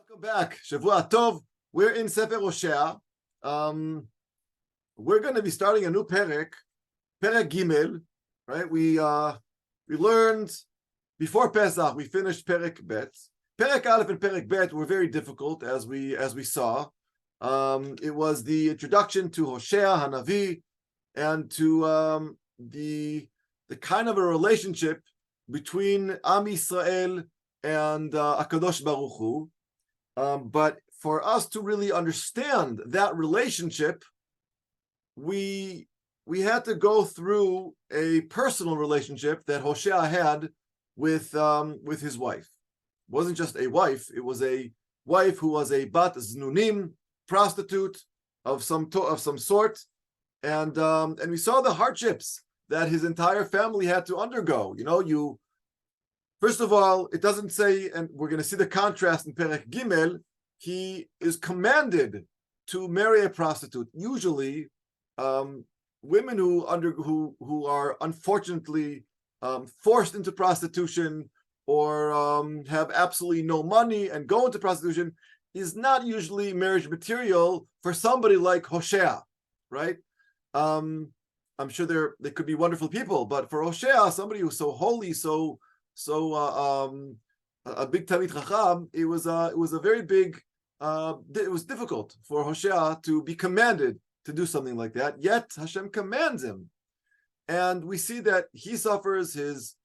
Welcome back. Shavua Tov. We're in Sefer Hoshea. We're going to be starting a new Perek Gimel, right? We learned before Pesach. We finished Perek Bet. Perek Aleph and Perek Bet were very difficult, as we saw. It was the introduction to Hoshea Hanavi and to the kind of a relationship between Am Yisrael and Akadosh Baruch Hu. But for us to really understand that relationship, we had to go through a personal relationship that Hoshea had with his wife. It wasn't just a wife; it was a wife who was a bat znunim, prostitute of some sort, and we saw the hardships that his entire family had to undergo. First of all, it doesn't say, and we're going to see the contrast in Perek Gimel, he is commanded to marry a prostitute. Usually, women who are unfortunately forced into prostitution or have absolutely no money and go into prostitution is not usually marriage material for somebody like Hoshea, right? I'm sure they could be wonderful people, but for Hoshea, somebody who's so holy, a big Talmid Chacham, it was a very big. It was difficult for Hoshea to be commanded to do something like that. Yet Hashem commands him, and we see that he suffers, his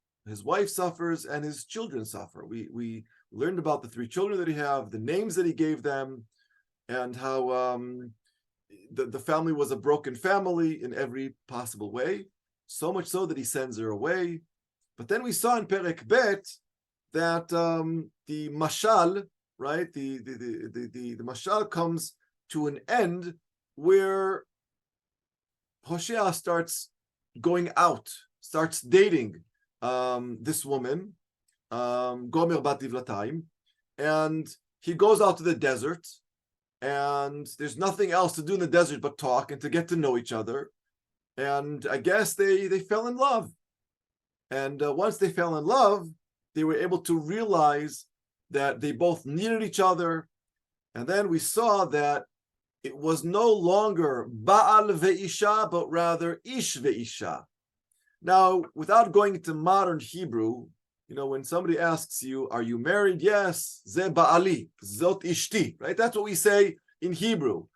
wife suffers, and his children suffer. We learned about the 3 children that he have, the names that he gave them, and how the family was a broken family in every possible way. So much so that he sends her away. But then we saw in Perek Bet that the mashal, right, the mashal comes to an end where Hoshea starts going out, starts dating this woman, Gomer bat Divlatayim, and he goes out to the desert, and there's nothing else to do in the desert but talk and to get to know each other. And I guess they fell in love. And once they fell in love, they were able to realize that they both needed each other. And then we saw that it was no longer Baal ve'isha, but rather Ish ve'isha. Now, without going into modern Hebrew, when somebody asks you, are you married? Yes, ze Ba'ali, zot ishti, right? That's what we say in Hebrew.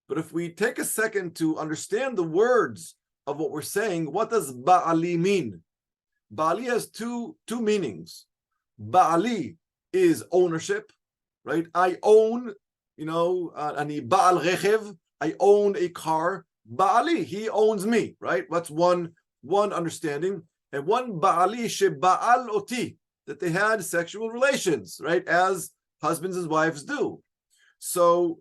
But if we take a second to understand the words of what we're saying, what does Ba'ali mean? Ba'ali has two meanings. Ba'ali is ownership, right? I own, ani Ba'al Rechev, I own a car. Ba'ali, he owns me, right? That's one understanding. And one Ba'ali she Ba'al Oti, that they had sexual relations, right? As husbands and wives do. So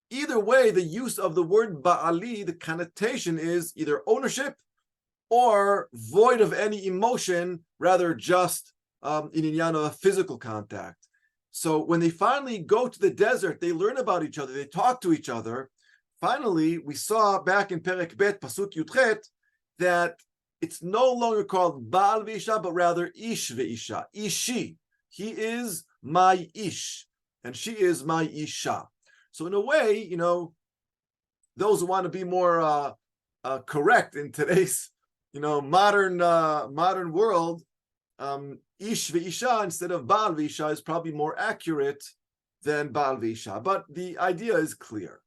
either way, the use of the word Ba'ali, the connotation is either ownership or void of any emotion, rather just in inyan of a physical contact. So when they finally go to the desert, they learn about each other, they talk to each other. Finally, we saw back in Perek Bet, Pasuk Yudchet, that it's no longer called Baal ve'isha, but rather Ish ve'isha, Ishi. He is my Ish, and she is my Isha. So in a way, those who want to be more correct in today's modern world, Ish ve'isha instead of Baal ve'isha is probably more accurate than Baal ve'isha. But the idea is clear,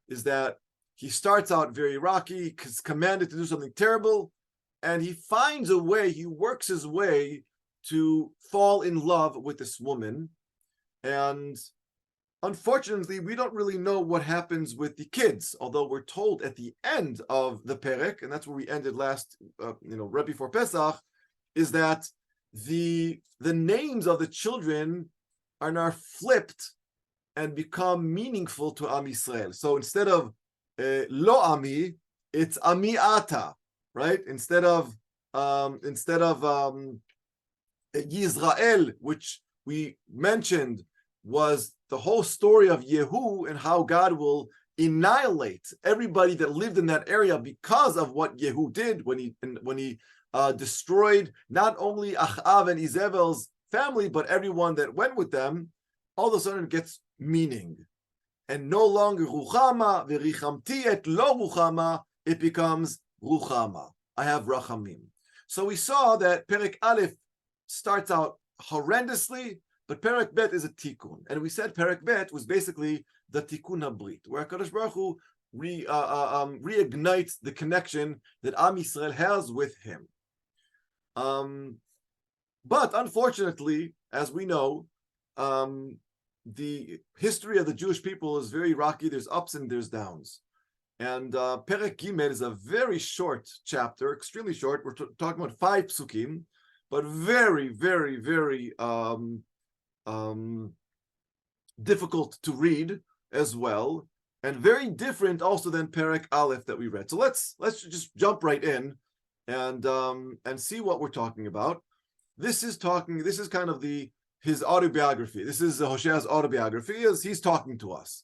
is that he starts out very rocky, he's commanded to do something terrible, and he finds a way, he works his way to fall in love with this woman. And unfortunately, we don't really know what happens with the kids, although we're told at the end of the Perek, and that's where we ended last, right before Pesach, is that the names of the children are now flipped and become meaningful to Am Yisrael. So instead of Lo Ami, it's Ami Ata, right? Instead of Yisrael, which we mentioned was the whole story of Yehu and how God will annihilate everybody that lived in that area because of what Yehu did when he destroyed not only Achav and Izebel's family, but everyone that went with them. all of a sudden it gets meaning. And no longer Ruchama, Verichamti et lo Ruchama, it becomes Ruchama. I have Rachamim. So we saw that Perek Aleph starts out horrendously, but Perek Bet is a tikkun. And we said Perek Bet was basically the tikkun habrit, where HaKadosh Baruch Hu reignites the connection that Am Yisrael has with him. But unfortunately, as we know, the history of the Jewish people is very rocky. There's ups and there's downs. And Perek Gimel is a very short chapter, extremely short. We're talking about 5 psukim, but very, very, very difficult to read as well, and very different also than Perek Aleph that we read. So let's just jump right in and see what we're talking about. This is kind of his autobiography. This is Hoshea's autobiography as he's talking to us.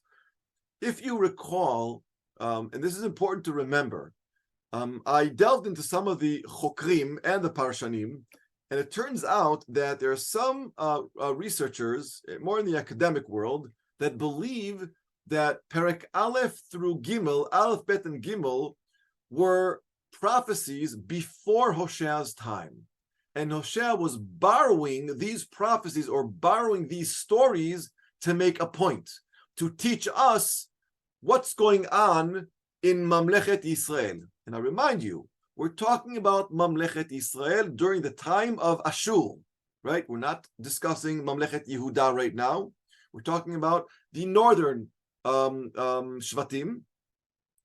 If you recall, and this is important to remember, I delved into some of the chokrim and the parshanim, and it turns out that there are some researchers, more in the academic world, that believe that Perek Aleph through Gimel, Aleph, Bet, and Gimel were prophecies before Hoshea's time. And Hoshea was borrowing these prophecies or borrowing these stories to make a point, to teach us what's going on in Mamlechet Yisrael. And I remind you, we're talking about Mamlechet Yisrael during the time of Ashur, right? We're not discussing Mamlechet Yehuda right now. We're talking about the northern Shvatim,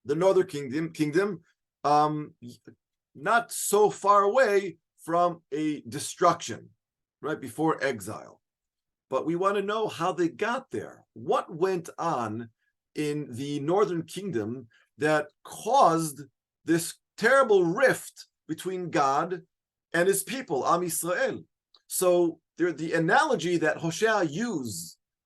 the northern kingdom, not so far away from a destruction, right, before exile. But we want to know how they got there. What went on in the northern kingdom that caused this terrible rift between God and his people, Am Yisrael? So the analogy that Hoshea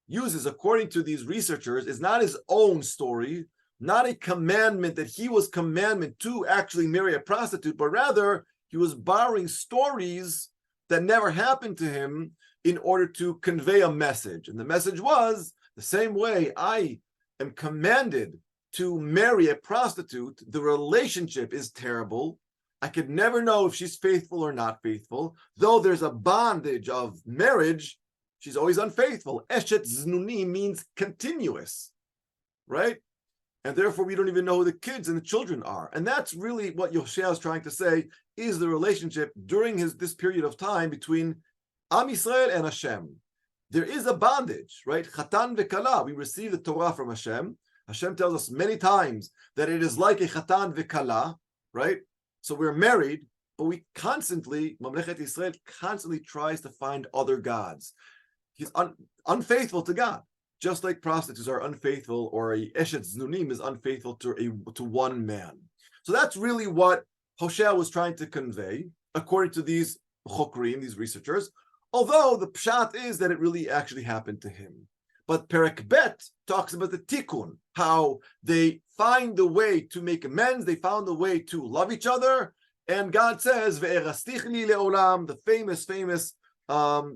uses, according to these researchers, is not his own story, not a commandment that he was commanded to actually marry a prostitute, but rather he was borrowing stories that never happened to him in order to convey a message. And the message was, the same way I am commanded to marry a prostitute, the relationship is terrible. I could never know if she's faithful or not faithful. Though there's a bondage of marriage, she's always unfaithful. Eshet znuni means continuous, right? And therefore, we don't even know who the kids and the children are. And that's really what Hoshea is trying to say, is the relationship during this period of time between Am Yisrael and Hashem. There is a bondage, right? Chatan v'kala. We receive the Torah from Hashem. Hashem tells us many times that it is like a chatan v'kala, right? So we're married, but we constantly, Mamlechet Yisrael constantly tries to find other gods. He's unfaithful to God. Just like prostitutes are unfaithful, or a eshet znunim is unfaithful to one man. So that's really what Hoshea was trying to convey, according to these chokrim, these researchers, although the pshat is that it really actually happened to him. But Perek Bet talks about the tikkun, how they find the way to make amends, they found the way to love each other, and God says, Ve'erastich li le'olam, the famous,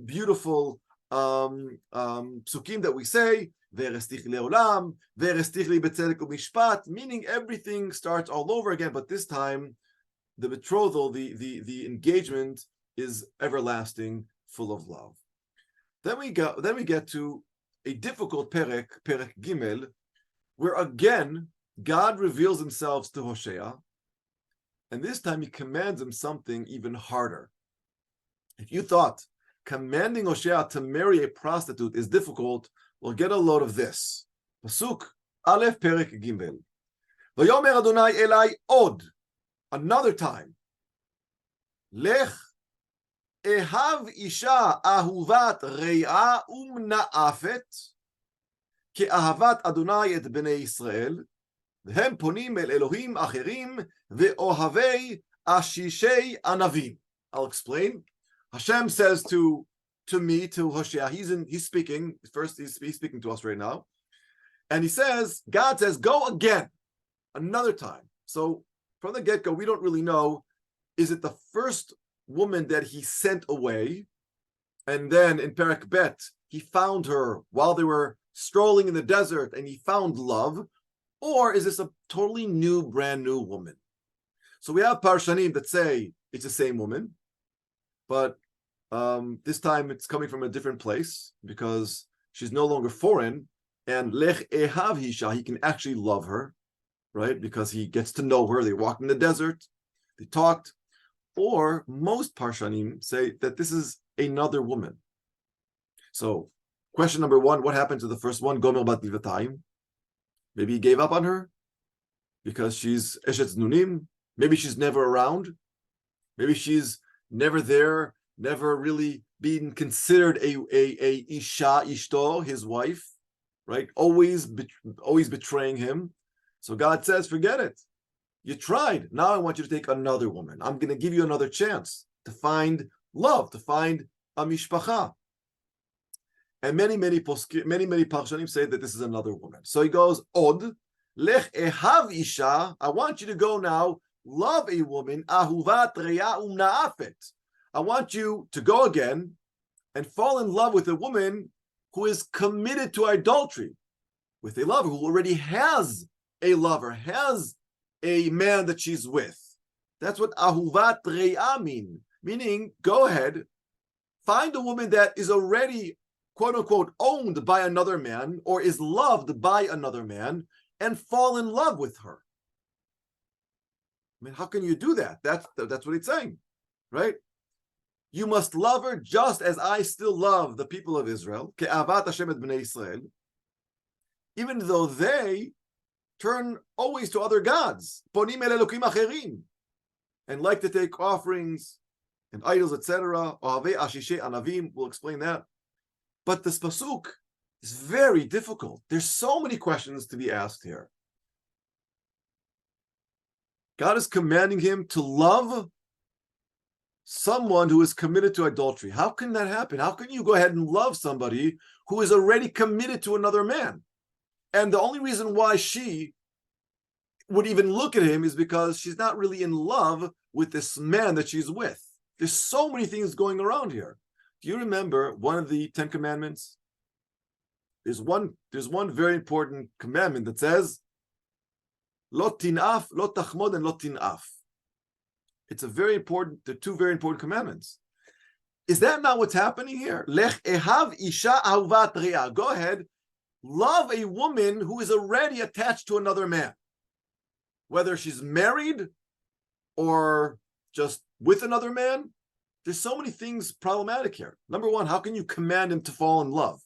beautiful psukim that we say, Ve'erastich le'olam, Ve'erastich li betzedek u'mishpat, meaning everything starts all over again, but this time the betrothal, the engagement is everlasting, full of love. Then we get to a difficult Perek Gimel, where again God reveals himself to Hoshea, and this time he commands him something even harder. If you thought commanding Hoshea to marry a prostitute is difficult, well, get a load of this. Pasuk Aleph Perek Gimel. Vayomer Adonai Elai od, another time. Lech ehav isha ahuvat re'a umna'afet ke'ahavat Adonai et bnei Yisrael v'hem ponim el Elohim acherim ve'ohavei ashishei anavim. I'll explain. Hashem says to Hoshea, he's speaking, first he's speaking to us right now, and he says, God says, go again, another time. So from the get-go, we don't really know, is it the first woman that he sent away, and then in Perek Bet, he found her while they were strolling in the desert and he found love? Or is this a totally new, brand new woman? So we have Parshanim that say it's the same woman, but this time it's coming from a different place because she's no longer foreign, and Lech Ehav Hisha, he can actually love her, right? Because he gets to know her. They walked in the desert, they talked. Or most Parshanim say that this is another woman. So question number one, what happened to the first one? Gomer bat Livatayim. Maybe he gave up on her because she's Eshet Nunim. Maybe she's never around. Maybe she's never there, never really being considered a Isha, Ishto, his wife, right? Always betraying him. So God says, forget it. You tried. Now I want you to take another woman. I'm going to give you another chance to find love, to find a mishpacha. And many Parshanim say that this is another woman. So he goes, Od, lech ehav isha, I want you to go now, love a woman, ahuvat reya umnaafet. I want you to go again and fall in love with a woman who is committed to idolatry, with a lover who already has a lover, has a man that she's with. That's what ahuvat reya mean. Meaning, go ahead, find a woman that is already quote unquote owned by another man or is loved by another man and fall in love with her. I mean, how can you do that? That's what it's saying, right? You must love her just as I still love the people of Israel, ke'avat Hashem et bnei Israel, even though they turn always to other gods, ponim el elokim acherim, and like to take offerings and idols, etc. Ohavei ashishe anavim, we'll explain that. But this pasuk is very difficult. There's so many questions to be asked here. God is commanding him to love someone who is committed to adultery. How can that happen? How can you go ahead and love somebody who is already committed to another man? And the only reason why she would even look at him is because she's not really in love with this man that she's with. There's so many things going around here. Do you remember one of the 10 commandments? There's one very important commandment that says, Lo tinaf, lo tachmod, and lo tinaf. It's they're two very important commandments. Is that not what's happening here? Lech ehav isha ahuvat reya. Go ahead, love a woman who is already attached to another man. Whether she's married or just with another man, there's so many things problematic here. Number one, how can you command him to fall in love?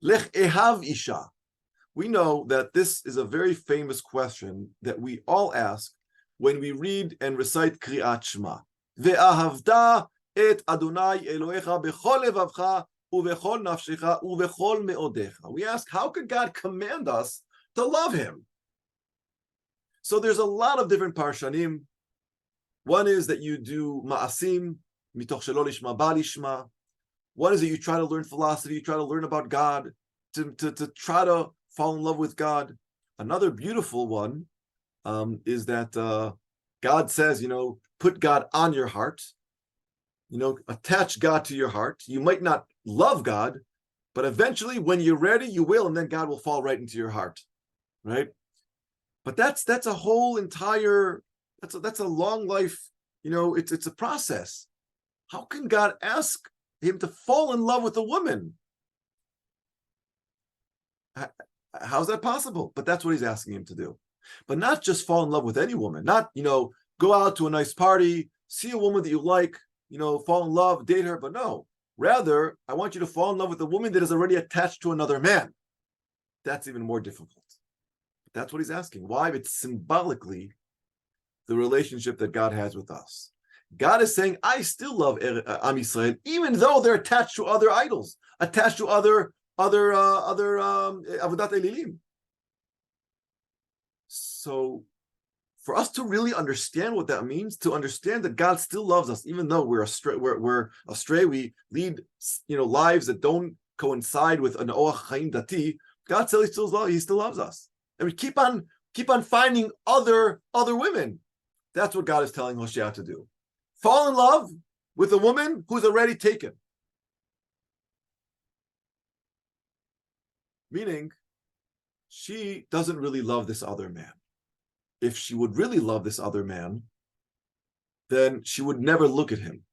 Lech ehav isha. We know that this is a very famous question that we all ask when we read and recite Kriyat Shema. Ve'ahavta et Adonai Elohecha bechol levavcha uvechol nafshecha uvechol meodecha. We ask, how could God command us to love him? So there's a lot of different parshanim. One is that you do ma'asim, mitoch shelo lishma ba lishma. One is that you try to learn philosophy, you try to learn about God, to try to fall in love with God. Another beautiful one is that God says, put God on your heart, attach God to your heart. You might not love God, but eventually when you're ready, you will, and then God will fall right into your heart, right? But that's a whole entire, that's a long life, it's a process. How can God ask him to fall in love with a woman? How's that possible? But that's what he's asking him to do. But not just fall in love with any woman, not, go out to a nice party, see a woman that you like, fall in love, date her, but no. Rather, I want you to fall in love with a woman that is already attached to another man. That's even more difficult. That's what he's asking. Why? It's symbolically the relationship that God has with us. God is saying, I still love Am Yisrael, even though they're attached to other idols, attached to other avodat elilim. So, for us to really understand what that means, to understand that God still loves us, even though we're astray, we lead, lives that don't coincide with an oach chaim dati. God says he still loves us, and we keep on finding other women. That's what God is telling Hoshea to do. Fall in love with a woman who's already taken. Meaning, she doesn't really love this other man. If she would really love this other man, then she would never look at him.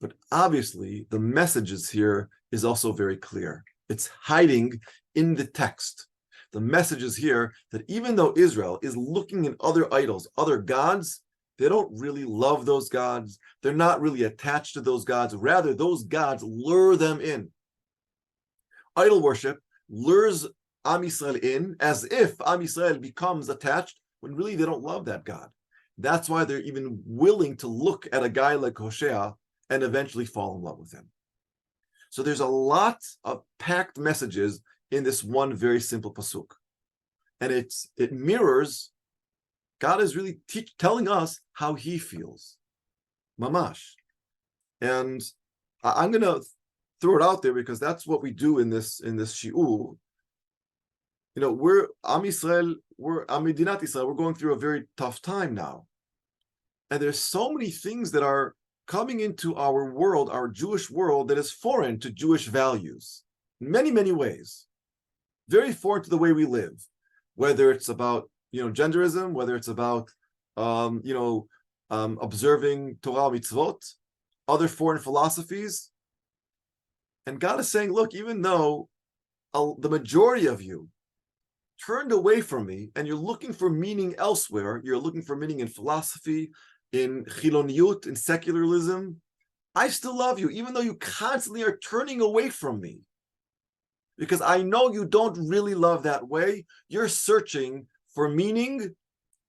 But obviously, the messages here is also very clear. It's hiding in the text. The message is here that even though Israel is looking at other idols, other gods, they don't really love those gods. They're not really attached to those gods. Rather, those gods lure them in. Idol worship lures Am Yisrael in as if Am Yisrael becomes attached when really they don't love that God. That's why they're even willing to look at a guy like Hoshea and eventually fall in love with him. So there's a lot of packed messages in this one very simple pasuk. And it mirrors, God is really telling us how he feels. Mamash. And I'm going to throw it out there because that's what we do in this shi'ur. You know, we're Am Yisrael, we're Medinat Yisrael, we're going through a very tough time now. And there's so many things that are coming into our world, our Jewish world, that is foreign to Jewish values in many, many ways. Very foreign to the way we live, whether it's about, genderism, whether it's about, observing Torah mitzvot, other foreign philosophies. And God is saying, look, even though the majority of you turned away from me and you're looking for meaning elsewhere, you're looking for meaning in philosophy, in chiloniyut, in secularism, I still love you, even though you constantly are turning away from me. Because I know you don't really love that way. You're searching for meaning.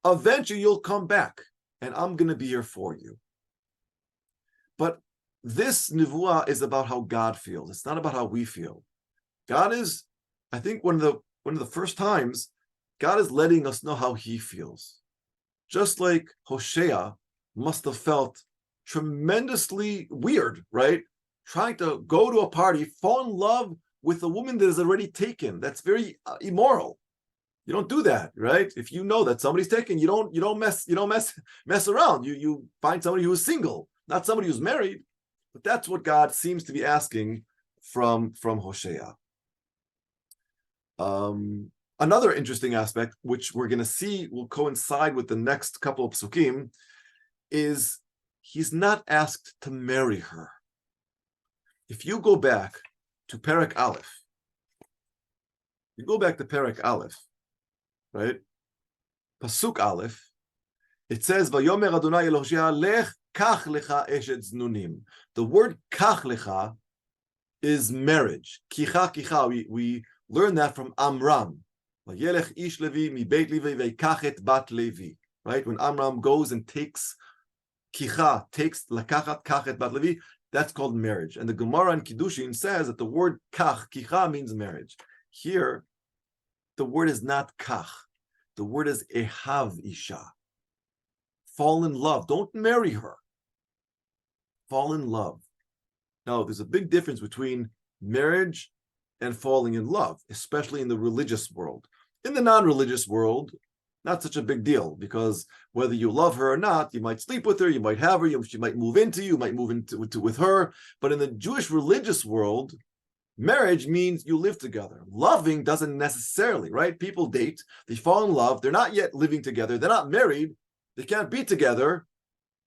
Eventually you'll come back and I'm going to be here for you. But this nevuah is about how God feels. It's not about how we feel. God is, I think one of the first times, God is letting us know how he feels. Just like Hoshea must have felt tremendously weird, right? Trying to go to a party, fall in love with a woman that is already taken. That's very immoral. You don't do that, right? If you know that somebody's taken, you don't mess around. You find somebody who is single, not somebody who's married. But that's what God seems to be asking from Hoshea. Another interesting aspect, which we're going to see will coincide with the next couple of psukim, is he's not asked to marry her. If you go back to Perek Aleph, right? Pasuk Aleph, it says, "Vayomer Adonai el Hoshea lech kach lecha eshet znunim." The word kach lecha is marriage. Kicha kicha. We learn that from Amram. Vayelech ish Levi mi beit Levi veikach et bat Levi. Right? When Amram goes and takes lakachat kachet bat Levi, that's called marriage. And the Gemara in Kiddushin says that the word kach, kicha, means marriage. Here, the word is not kach. The word is ehav isha. Fall in love. Don't marry her. Fall in love. Now, there's a big difference between marriage and falling in love, especially in the religious world. In the non-religious world, not such a big deal, because whether you love her or not, you might sleep with her, you might have her, she might move into you, might move into with her. But in the Jewish religious world, marriage means you live together. Loving doesn't necessarily, right? People date, they fall in love, they're not yet living together, they're not married, they can't be together.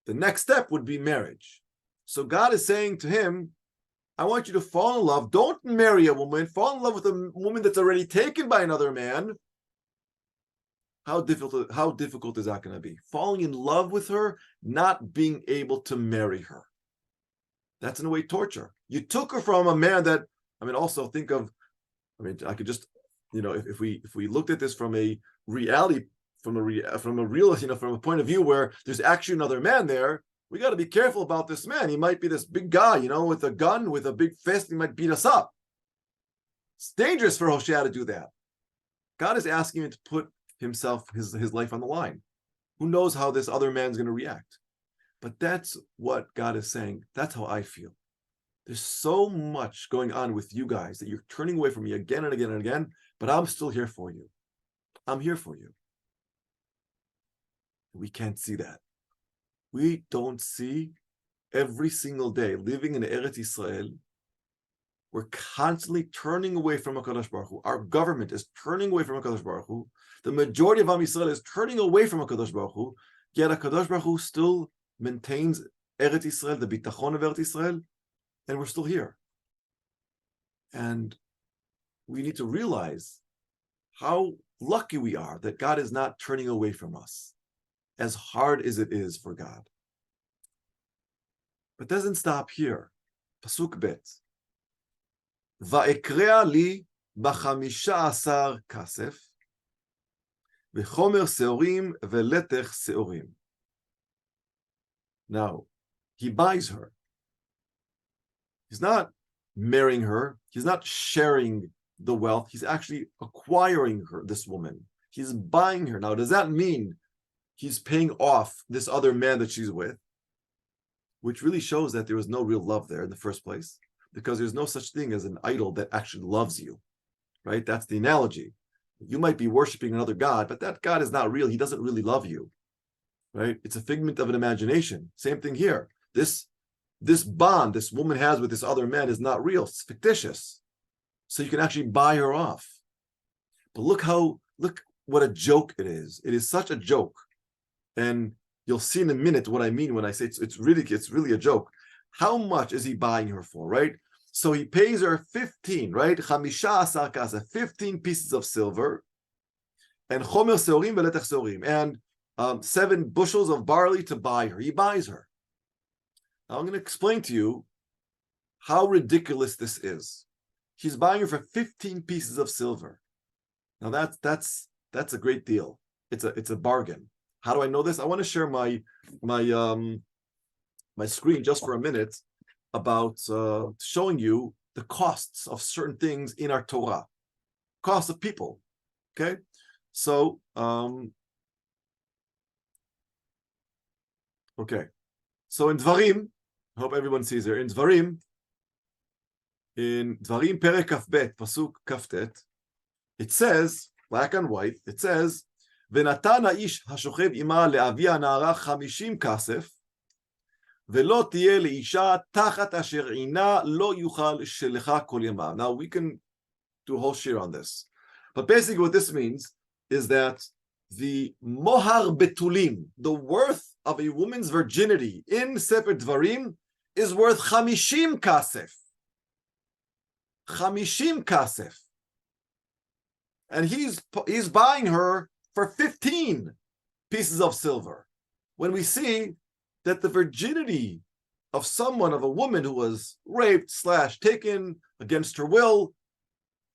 The next step would be marriage. So God is saying to him, I want you to fall in love. Don't marry a woman. Fall in love with a woman that's already taken by another man. How difficult is that going to be? Falling in love with her, not being able to marry her. That's in a way torture. You took her from a man that, also think of, I could just, if we looked at this from a reality, from a point of view where there's actually another man there, we got to be careful about this man. He might be this big guy, with a gun, with a big fist. He might beat us up. It's dangerous for Hoshea to do that. God is asking him to put his life on the line. Who knows how this other man's going to react? But that's what God is saying. That's how I feel. There's so much going on with you guys that you're turning away from me again and again and again, but I'm still here for you. I'm here for you. We can't see that. We don't see every single day living in Eretz Yisrael We're constantly turning away from HaKadosh Baruch Hu. Our government is turning away from HaKadosh Baruch Hu. The majority of Am Yisrael is turning away from HaKadosh Baruch Hu, yet HaKadosh Baruch Hu still maintains Eretz Yisrael, the bitachon of Eretz Yisrael, and we're still here. And we need to realize how lucky we are that God is not turning away from us, as hard as it is for God. But it doesn't stop here. Pasuk Bet. Va'ekrea li ב-15 כסף, וחומר שעורים ולתך שעורים. Now, he buys her. He's not marrying her. He's not sharing the wealth. He's actually acquiring her, this woman. He's buying her. Now, does that mean he's paying off this other man that she's with? Which really shows that there was no real love there in the first place, because there's no such thing as an idol that actually loves you, right? That's the analogy. You might be worshiping another God, but that God is not real. He doesn't really love you, right? It's a figment of an imagination. Same thing here. This bond this woman has with this other man is not real. It's fictitious. So you can actually buy her off. But look what a joke it is. It is such a joke. And you'll see in a minute what I mean when I say it's really a joke. How much is he buying her for, right? So he pays her 15, right? 15 pieces of silver, and chomer seorim veletech seorim, and 7 bushels of barley to buy her. He buys her. Now I'm going to explain to you how ridiculous this is. He's buying her for 15 pieces of silver. Now that's a great deal. It's a bargain. How do I know this? I want to share my screen just for a minute about showing you the costs of certain things in our Torah, costs of people. Okay, so so in Dvarim, I hope everyone sees here. In Dvarim Perek Kaf Bet Pasuk Kaftet, it says, black and white, it says, ונתן האיש השוכב עמה לאביה הנערה 50 כסף, ולא תהיה לאישה תחת אשר עינה לא יוכל שלחה כל ימיו. Now we can do a whole share on this. But basically what this means is that the mohar betulim, the worth of a woman's virginity in Sefer Dvarim is worth 50 kasef. 50 kasef. And he's buying her for 15 pieces of silver. When we see that the virginity of a woman who was raped / taken against her will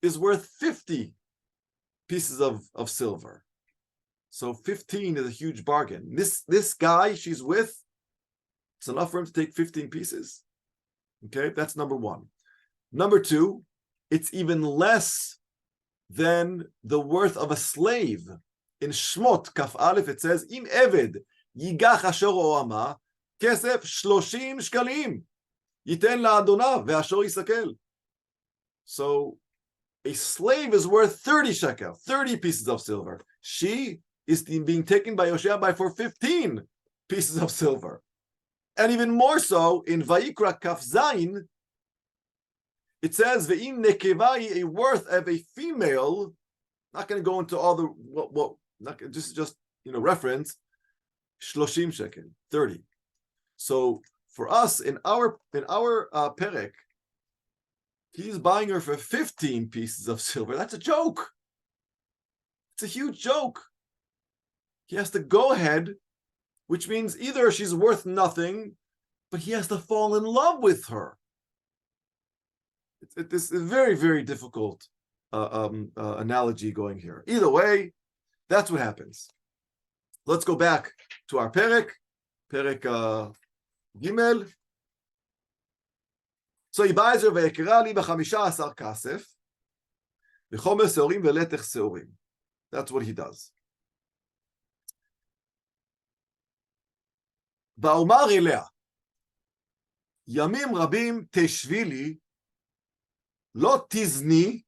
is worth 50 pieces of silver. So 15 is a huge bargain. This guy she's with, it's enough for him to take 15 pieces. Okay, that's number one. Number two, it's even less than the worth of a slave. In Shmot Kaf Aleph it says, Im Eved Yigach Asher O'ama Kesef 30 shkalim Yiten la'adonav ve'asher yisakel. So a slave is worth 30 shekel, 30 pieces of silver. She is being taken by Hoshea for 15 pieces of silver. And even more so, in Vayikra Kaf Zayin, it says, Ve'im nekeva, a worth of a female, not going to go into all the, just reference, 30 shekel, 30. So for us, in our perek, he's buying her for 15 pieces of silver. That's a joke. It's a huge joke. He has to go ahead, which means either she's worth nothing, but he has to fall in love with her. This is a very, very difficult analogy going here. Either way, that's what happens. Let's go back to our perek Gimel. So he buys her ויקרא לי ב-15 כסף, וחומר שעורים ולתך שעורים. That's what he does. ואומר אליה, ימים רבים תשבי לי, לא תזני,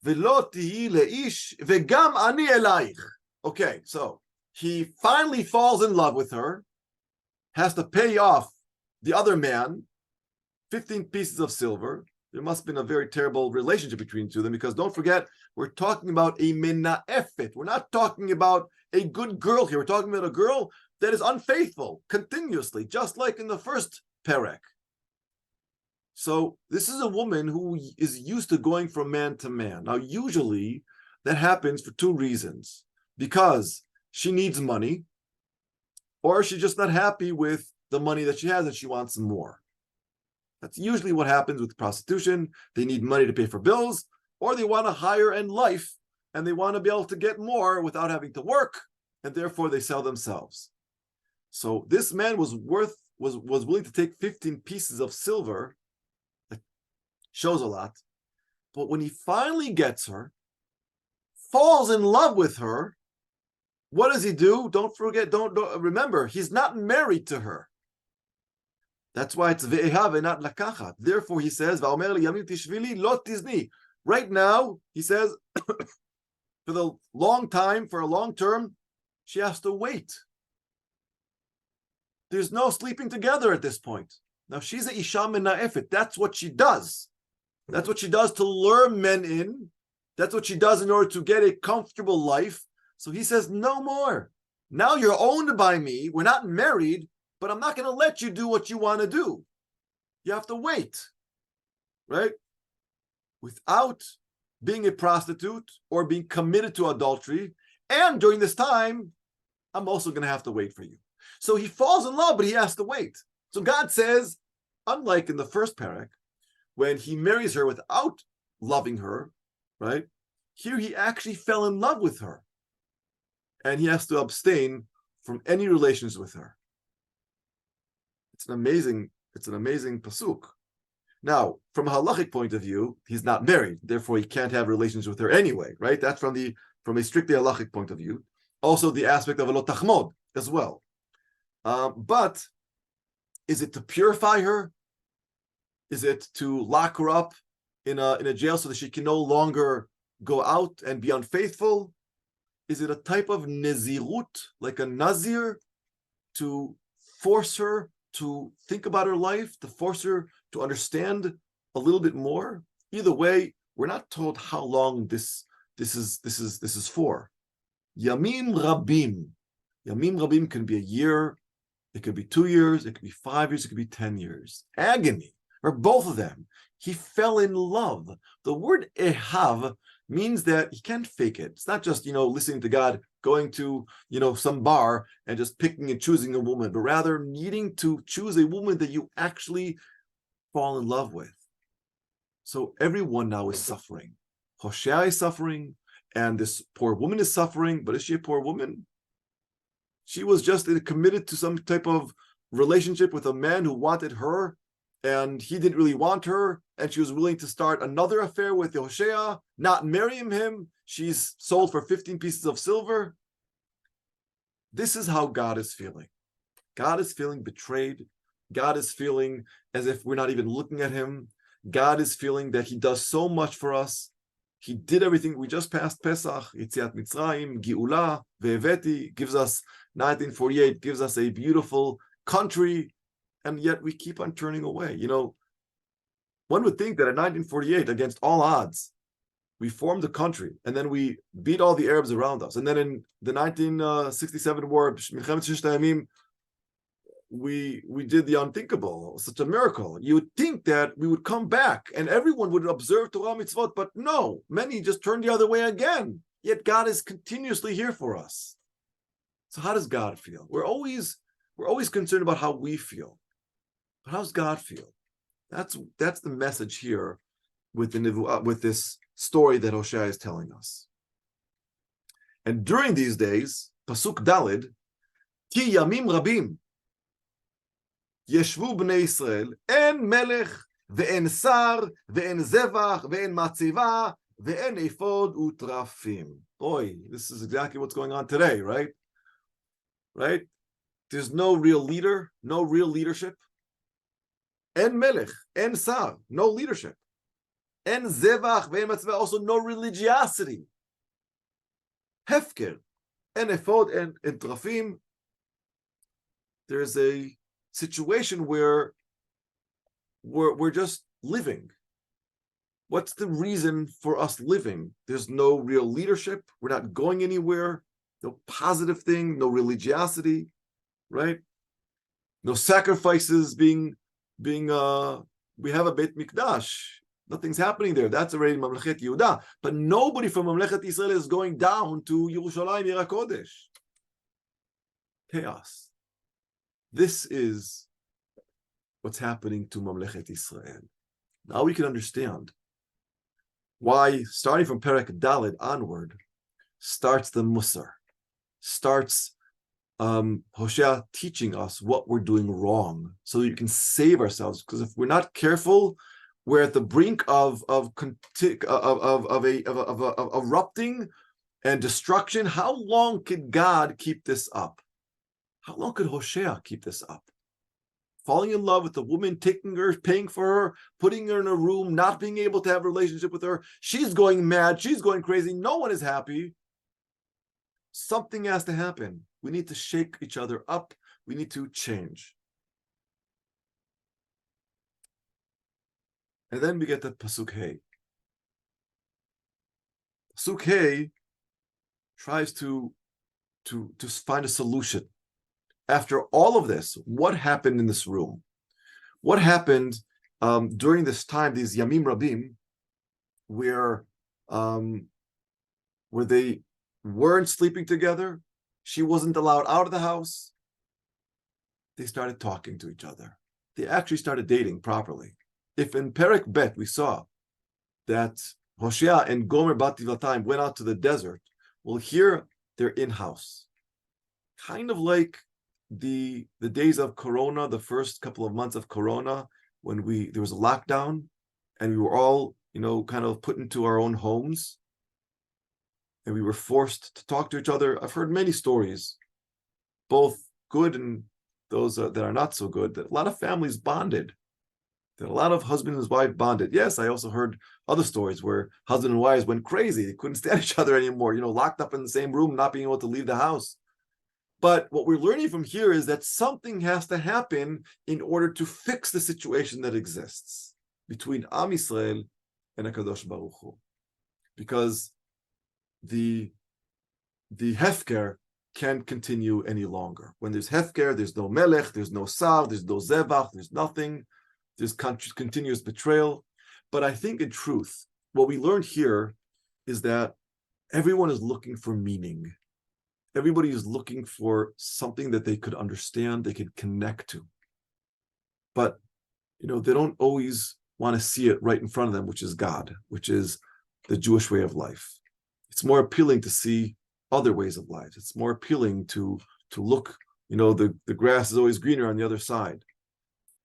ולא תהי לאיש, וגם אני אלייך. Okay, so he finally falls in love with her, has to pay off the other man 15 pieces of silver, There must have been a very terrible relationship between the two of them, because don't forget, we're talking about a mena'efet. We're not talking about a good girl here. We're talking about a girl that is unfaithful continuously, just like in the first perek. So this is a woman who is used to going from man to man. Now, usually that happens for two reasons. Because she needs money, or she's just not happy with the money that she has and she wants more. That's usually what happens with prostitution. They need money to pay for bills, or they want a higher end life and they want to be able to get more without having to work, and therefore they sell themselves. So this man was willing to take 15 pieces of silver. That shows a lot. But when he finally gets her, falls in love with her, what does he do? Don't forget, don't remember, he's not married to her. That's why it's ve'eha ve'nat lakachat. Therefore, he says, "Va'omer li yamim tishvili lo tizni." Right now, he says, for the long time, for a long term, she has to wait. There's no sleeping together at this point. Now, she's a isha mena'efet. That's what she does. That's what she does to lure men in. That's what she does in order to get a comfortable life. So he says, no more. Now you're owned by me. We're not married, but I'm not going to let you do what you want to do. You have to wait, right? Without being a prostitute or being committed to adultery. And during this time, I'm also going to have to wait for you. So he falls in love, but he has to wait. So God says, unlike in the first parak, when he marries her without loving her, right? Here he actually fell in love with her. And he has to abstain from any relations with her. It's an amazing pasuk. Now, from a halachic point of view, he's not married, therefore he can't have relations with her anyway, right? That's from a strictly halachic point of view. Also the aspect of lo tachmod as well. But is it to purify her? Is it to lock her up in a jail so that she can no longer go out and be unfaithful? Is it a type of nezirut, like a nazir, to force her to think about her life, to force her to understand a little bit more? Either way, we're not told how long this is for. Yamim rabim. Yamim rabim can be a year, it could be 2 years, it could be 5 years, it could be 10 years. Agony, or both of them. He fell in love. The word ehav means that he can't fake it. It's not just, listening to God, going to, some bar and just picking and choosing a woman, but rather needing to choose a woman that you actually fall in love with. So everyone now is suffering. Hoshea is suffering, and this poor woman is suffering, but is she a poor woman? She was just committed to some type of relationship with a man who wanted her, and he didn't really want her, and she was willing to start another affair with Hoshea, not marry him. She's sold for 15 pieces of silver. This is how God is feeling. God is feeling betrayed. God is feeling as if we're not even looking at him. God is feeling that he does so much for us. He did everything. We just passed Pesach, Yetziat Mitzrayim, Geula, Ve'eveti, gives us 1948, gives us a beautiful country, and yet we keep on turning away. One would think that in 1948, against all odds, we formed a country, and then we beat all the Arabs around us. And then in the 1967 war, Milchemet Shisht HaYamim, we did the unthinkable, such a miracle. You would think that we would come back and everyone would observe Torah mitzvot, but no, many just turned the other way again. Yet God is continuously here for us. So how does God feel? We're always concerned about how we feel. But how does God feel? That's the message here with this story that Hoshea is telling us. And during these days, Pasuk Dalid, Ki yamim rabim, ישבו בני ישראל, אין מלך ואין שר ואין זבח ואין מצבה ואין אפוד ותרפים. Boy, this is exactly what's going on today, right? Right? There's no real leader, no real leadership. אין מלך, אין שר, no leadership. אין זבח ואין מצבה, also no religiosity. הפקר, אין אפוד, אין תרפים. There's a situation where we're just living. What's the reason for us living? There's no real leadership. We're not going anywhere. No positive thing, no religiosity, right? No sacrifices being we have a Beit Mikdash. Nothing's happening there. That's already Mamlechet Yehuda. But nobody from Mamlechet Israel is going down to Yerushalayim Ir HaKodesh. Chaos. This is what's happening to Mamlechet Israel. Now we can understand why, starting from Perek Daled onward, starts the Musar, starts Hoshea teaching us what we're doing wrong so that you can save ourselves. Because if we're not careful, we're at the brink of erupting and destruction. How long could God keep this up? How long could Hoshea keep this up? Falling in love with a woman, taking her, paying for her, putting her in a room, not being able to have a relationship with her. She's going mad. She's going crazy. No one is happy. Something has to happen. We need to shake each other up. We need to change. And then we get to Pasuk Hey. Pasuk Hey tries to find a solution. After all of this, what happened in this room? What happened during this time, these Yamim Rabim, where they weren't sleeping together? She wasn't allowed out of the house. They started talking to each other. They actually started dating properly. If in Perek Bet we saw that Hoshea and Gomer Bat Divatayim went out to the desert, well, here they're in-house. Kind of like the days of Corona, the first couple of months of Corona, when there was a lockdown and we were all, kind of put into our own homes and we were forced to talk to each other. I've heard many stories, both good and those that are not so good, that a lot of families bonded, that a lot of husband and wife bonded. Yes, I also heard other stories where husband and wives went crazy. They couldn't stand each other anymore, locked up in the same room, not being able to leave the house. But what we're learning from here is that something has to happen in order to fix the situation that exists between Am Yisrael and HaKadosh Baruch Hu. Because the hefker can't continue any longer. When there's hefker, there's no melech, there's no sar, there's no zevach, there's nothing. There's continuous betrayal. But I think in truth, what we learned here is that everyone is looking for meaning. Everybody is looking for something that they could understand, they could connect to. But, they don't always want to see it right in front of them, which is God, which is the Jewish way of life. It's more appealing to see other ways of life. It's more appealing to look, the grass is always greener on the other side.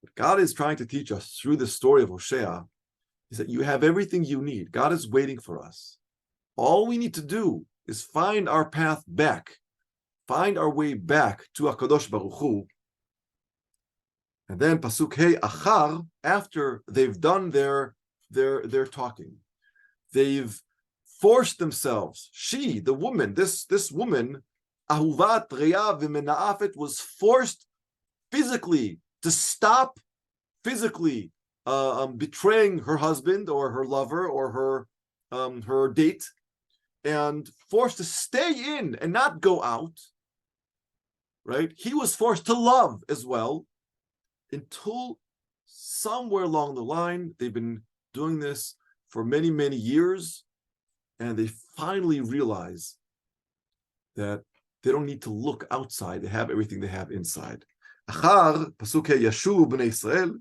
What God is trying to teach us through the story of Hoshea is that you have everything you need. God is waiting for us. All we need to do is find our path back, find our way back to HaKadosh Baruch Hu. And then Pasuk Hey Achar, after they've done their talking, they've forced themselves. She, the woman, this woman, Ahuvat Reya V'Menaafet, was forced physically to stop physically betraying her husband or her lover or her date, and forced to stay in and not go out, right? He was forced to love as well, until somewhere along the line, they've been doing this for many, many years, and they finally realize that they don't need to look outside. They have everything they have inside. Achar, Pasuk Yashu b'nei Israel,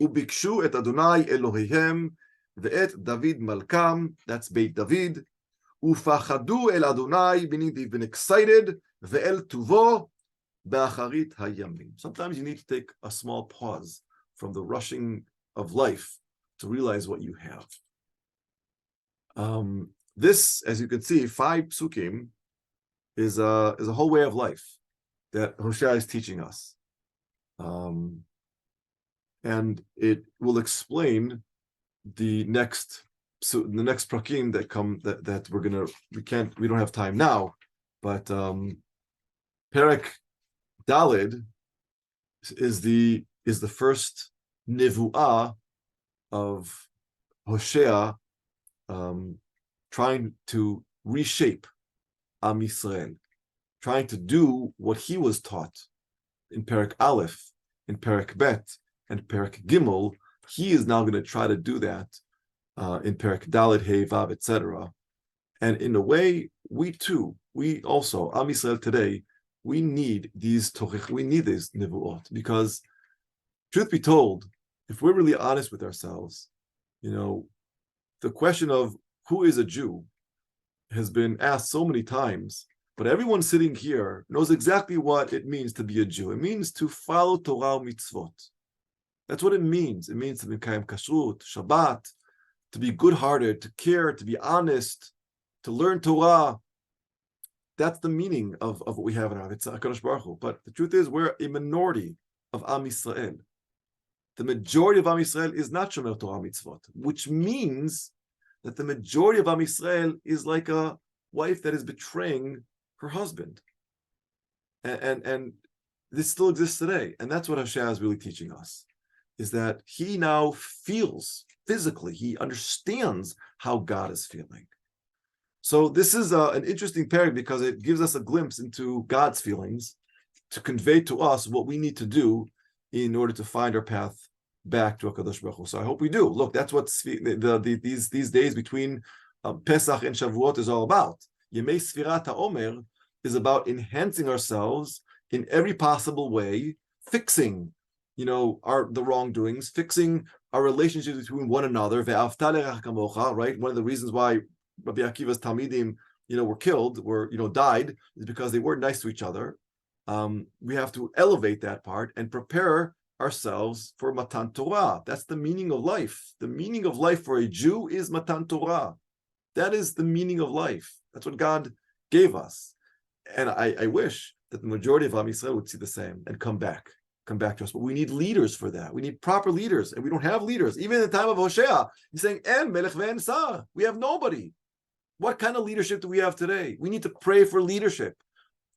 ubikshu et Adonai Elohihem, ve'et David Malkam, that's Beit David, ufachadu el Adonai, meaning they've been excited, ve'el tuvo, ba'acharit hayamim. Sometimes you need to take a small pause from the rushing of life to realize what you have. This, as you can see, 5 psukim is a whole way of life that Hoshea is teaching us, and it will explain the next prakim that come that we don't have time now, but Perek Daled is the first nevuah of Hoshea trying to reshape Am Yisrael, trying to do what he was taught in Perek Aleph, in Perek Bet, and Perek Gimel. He is now going to try to do that in Perek Dalet, Hey, Vav, etc. And in a way, we also, Am Yisrael today, we need these tochich, we need these nevuot, because truth be told, if we're really honest with ourselves, the question of who is a Jew has been asked so many times, but everyone sitting here knows exactly what it means to be a Jew. It means to follow Torah mitzvot. That's what it means. It means to be Mekayem Kashrut, Shabbat, to be good-hearted, to care, to be honest, to learn Torah. That's the meaning of what we have in our HaKadosh Baruch Hu. But the truth is, we're a minority of Am Yisrael. The majority of Am Yisrael is not Shomer Torah mitzvot, which means that the majority of Am Yisrael is like a wife that is betraying her husband. And this still exists today. And that's what Hoshea is really teaching us, is that he now feels physically, he understands how God is feeling. So this is an interesting paragraph because it gives us a glimpse into God's feelings to convey to us what we need to do in order to find our path back to HaKadosh Baruch Hu. So I hope we do. Look, that's what these days between Pesach and Shavuot is all about. Yemei Sfirat HaOmer is about enhancing ourselves in every possible way, fixing, the wrongdoings, fixing our relationships between one another. Ve'avta le'recha kamocha, right? One of the reasons why Rabbi Akiva's Talmidim, were killed, died, is because they weren't nice to each other. We have to elevate that part and prepare ourselves for Matan Torah. That's the meaning of life. The meaning of life for a Jew is Matan Torah. That is the meaning of life. That's what God gave us. And I wish that the majority of Am Yisrael would see the same and come back to us. But we need leaders for that. We need proper leaders, and we don't have leaders. Even in the time of Hoshea, he's saying, En melech ve'en sar. We have nobody. What kind of leadership do we have today? We need to pray for leadership.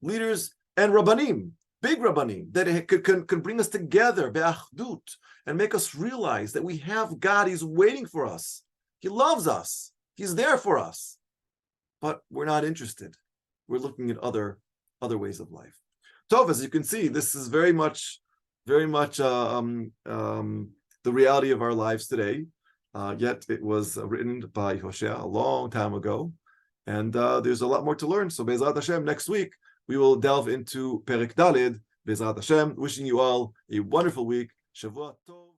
Leaders and Rabbanim, big Rabbanim, that can bring us together, be'achdut, and make us realize that we have God. He's waiting for us. He loves us. He's there for us. But we're not interested. We're looking at other ways of life. Tov, as you can see, this is very much the reality of our lives today. Yet it was written by Hoshea a long time ago, and there's a lot more to learn. So Be'ezrat Hashem, next week we will delve into Perek Daled. Be'ezrat Hashem, wishing you all a wonderful week. Shavua Tov.